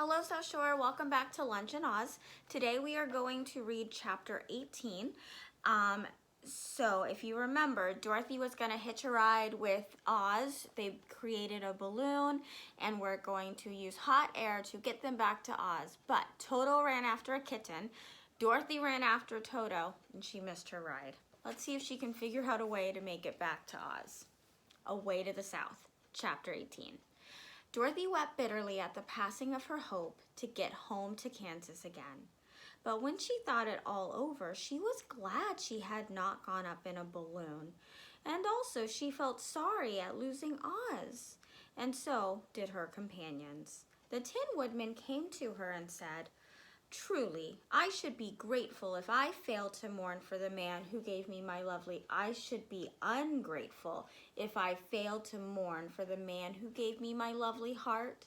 Hello, South Shore. Welcome back to Lunch and Oz. Today we are going to read chapter 18. So if you remember, Dorothy was going to hitch a ride with Oz. They created a balloon and we're going to use hot air to get them back to Oz. But Toto ran after a kitten, Dorothy ran after Toto, and she missed her ride. Let's see if she can figure out a way to make it back to Oz. Away to the South, chapter 18. Dorothy wept bitterly at the passing of her hope to get home to Kansas again. But when she thought it all over, she was glad she had not gone up in a balloon. And also she felt sorry at losing Oz. And so did her companions. The Tin Woodman came to her and said, "Truly, I should be grateful if I failed to mourn for the man who gave me my lovely. I should be ungrateful if I failed to mourn for the man who gave me my lovely heart.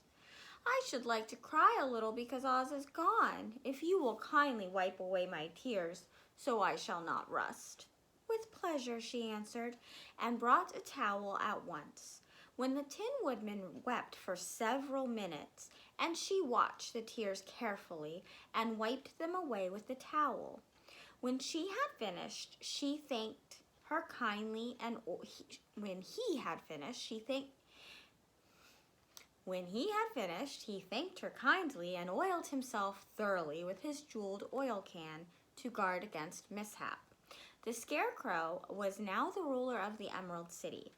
I should like to cry a little because Oz is gone, if you will kindly wipe away my tears, so I shall not rust." "With pleasure," she answered, and brought a towel at once. When the Tin Woodman wept for several minutes, and she watched the tears carefully and wiped them away with the towel. When she had finished, he thanked her kindly, and when he had finished, he thanked her kindly and oiled himself thoroughly with his jeweled oil can to guard against mishap. The Scarecrow was now the ruler of the Emerald City,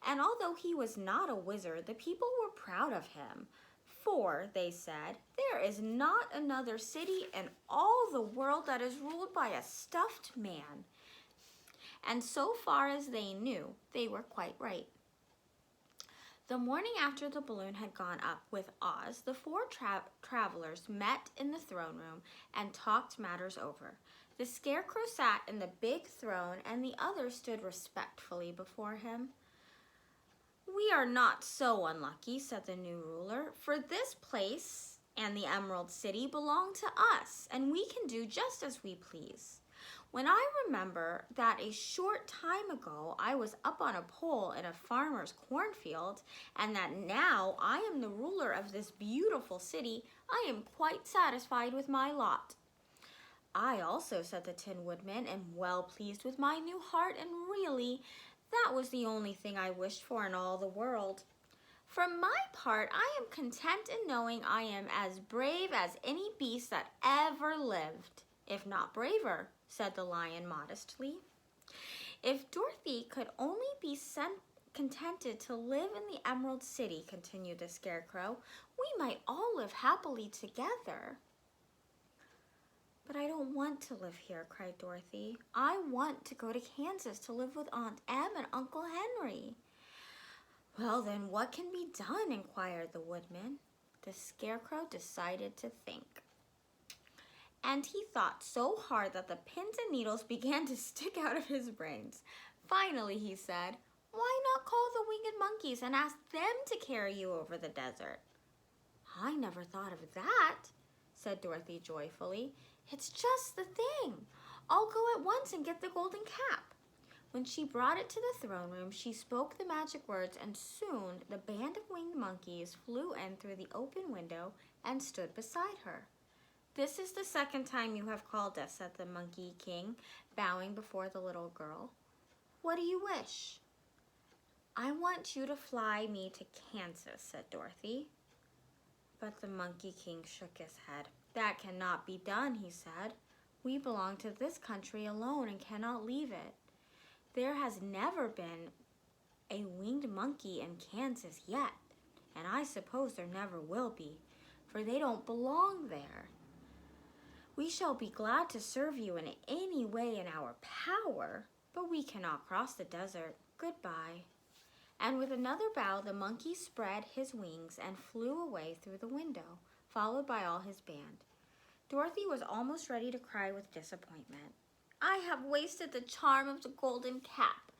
and although he was not a wizard, the people were proud of him. For, they said, there is not another city in all the world that is ruled by a stuffed man. And so far as they knew, they were quite right. The morning after the balloon had gone up with Oz, the four travelers met in the throne room and talked matters over. The Scarecrow sat in the big throne and the others stood respectfully before him. "We are not so unlucky," said the new ruler, "for this place and the Emerald City belong to us, and we can do just as we please. When I remember that a short time ago I was up on a pole in a farmer's cornfield, and that now I am the ruler of this beautiful city, I am quite satisfied with my lot." "I also," said the Tin Woodman, "am well pleased with my new heart, and really, that was the only thing I wished for in all the world. For my part, I am content in knowing I am as brave as any beast that ever lived, if not braver," said the Lion modestly. "If Dorothy could only be contented to live in the Emerald City," continued the Scarecrow, "we might all live happily together." "But I don't want to live here," cried Dorothy. "I want to go to Kansas to live with Aunt Em and Uncle Henry." "Well, then what can be done?" inquired the Woodman. The Scarecrow decided to think. And he thought so hard that the pins and needles began to stick out of his brains. Finally, he said, "Why not call the Winged Monkeys and ask them to carry you over the desert?" "I never thought of that," said Dorothy joyfully. "It's just the thing. I'll go at once and get the golden cap." When she brought it to the throne room, she spoke the magic words, and soon the band of winged monkeys flew in through the open window and stood beside her. "This is the second time you have called us," said the Monkey King, bowing before the little girl. "What do you wish?" "I want you to fly me to Kansas," said Dorothy. But the Monkey King shook his head. "That cannot be done," he said. "We belong to this country alone and cannot leave it. There has never been a winged monkey in Kansas yet, and I suppose there never will be, for they don't belong there. We shall be glad to serve you in any way in our power, but we cannot cross the desert. Goodbye." And with another bow, the monkey spread his wings and flew away through the window, followed by all his band. Dorothy was almost ready to cry with disappointment. "I have wasted the charm of the golden cap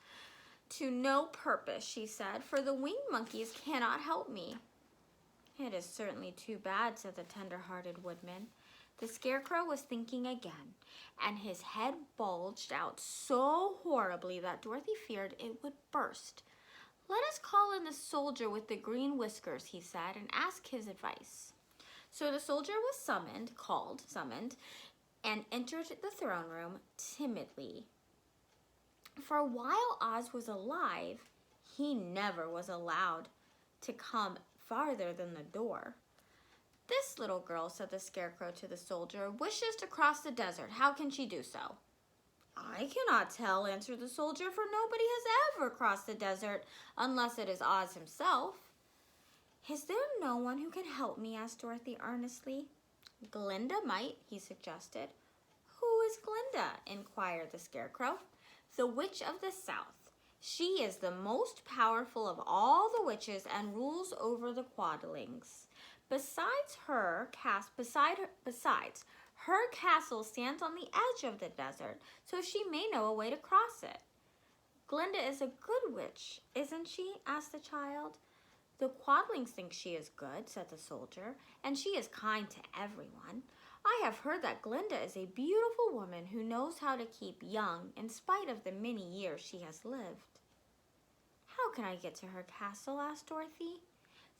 to no purpose," she said, "for the winged monkeys cannot help me." "It is certainly too bad," said the tender-hearted Woodman. The Scarecrow was thinking again, and his head bulged out so horribly that Dorothy feared it would burst. "Let us call in the soldier with the green whiskers," he said, "and ask his advice." So the soldier was summoned, and entered the throne room timidly. For while Oz was alive, he never was allowed to come farther than the door. This little girl, said the Scarecrow to the soldier, wishes to cross the desert. How can she do so? I cannot tell, answered the soldier, for nobody has ever crossed the desert unless it is Oz himself. Is there no one who can help me? Asked Dorothy earnestly. Glinda might, he suggested. Who is Glinda? Inquired the Scarecrow. The Witch of the South. She is the most powerful of all the witches and rules over the Quadlings. Besides, her castle stands on the edge of the desert, so she may know a way to cross it. Glinda is a good witch, isn't she? Asked the child. The Quadlings think she is good, said the soldier, and she is kind to everyone. I have heard that Glinda is a beautiful woman who knows how to keep young in spite of the many years she has lived. How can I get to her castle? Asked Dorothy.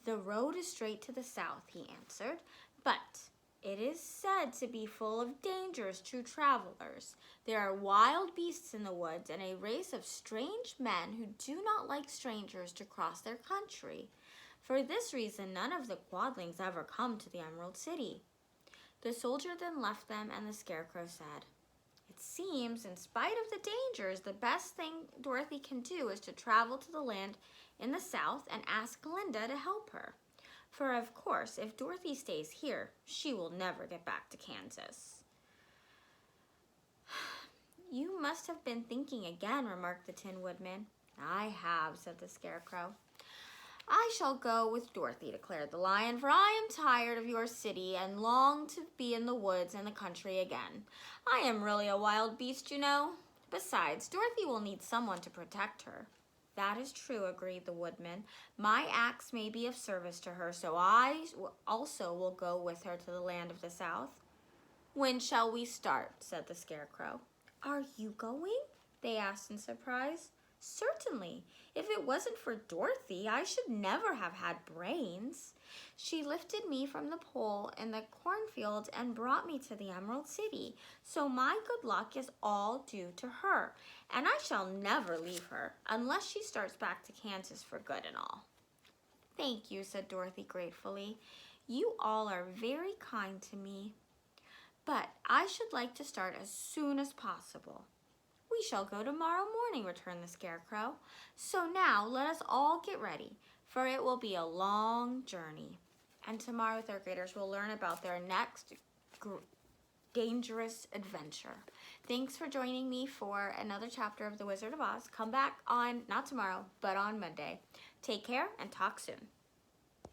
The road is straight to the south, he answered, but it is said to be full of dangers to travelers. There are wild beasts in the woods and a race of strange men who do not like strangers to cross their country. For this reason, none of the Quadlings ever come to the Emerald City. The soldier then left them, and the Scarecrow said, It seems, in spite of the dangers, the best thing Dorothy can do is to travel to the land in the south and ask Glinda to help her. For, of course, if Dorothy stays here, she will never get back to Kansas. You must have been thinking again, remarked the Tin Woodman. I have, said the Scarecrow. I shall go with Dorothy, declared the Lion, for I am tired of your city and long to be in the woods and the country again. I am really a wild beast, you know. Besides, Dorothy will need someone to protect her. That is true, agreed the Woodman. My axe may be of service to her, so I also will go with her to the land of the South. When shall we start? Said the Scarecrow. Are you going? They asked in surprise. Certainly. If it wasn't for Dorothy, I should never have had brains. She lifted me from the pole in the cornfield and brought me to the Emerald City. So my good luck is all due to her, and I shall never leave her unless she starts back to Kansas for good and all. Thank you, said Dorothy gratefully. You all are very kind to me. But I should like to start as soon as possible. We shall go tomorrow morning, returned the Scarecrow. So now let us all get ready, for it will be a long journey. And tomorrow, third graders will learn about their next dangerous adventure. Thanks for joining me for another chapter of The Wizard of Oz. Come back on, not tomorrow, but on Monday. Take care and talk soon.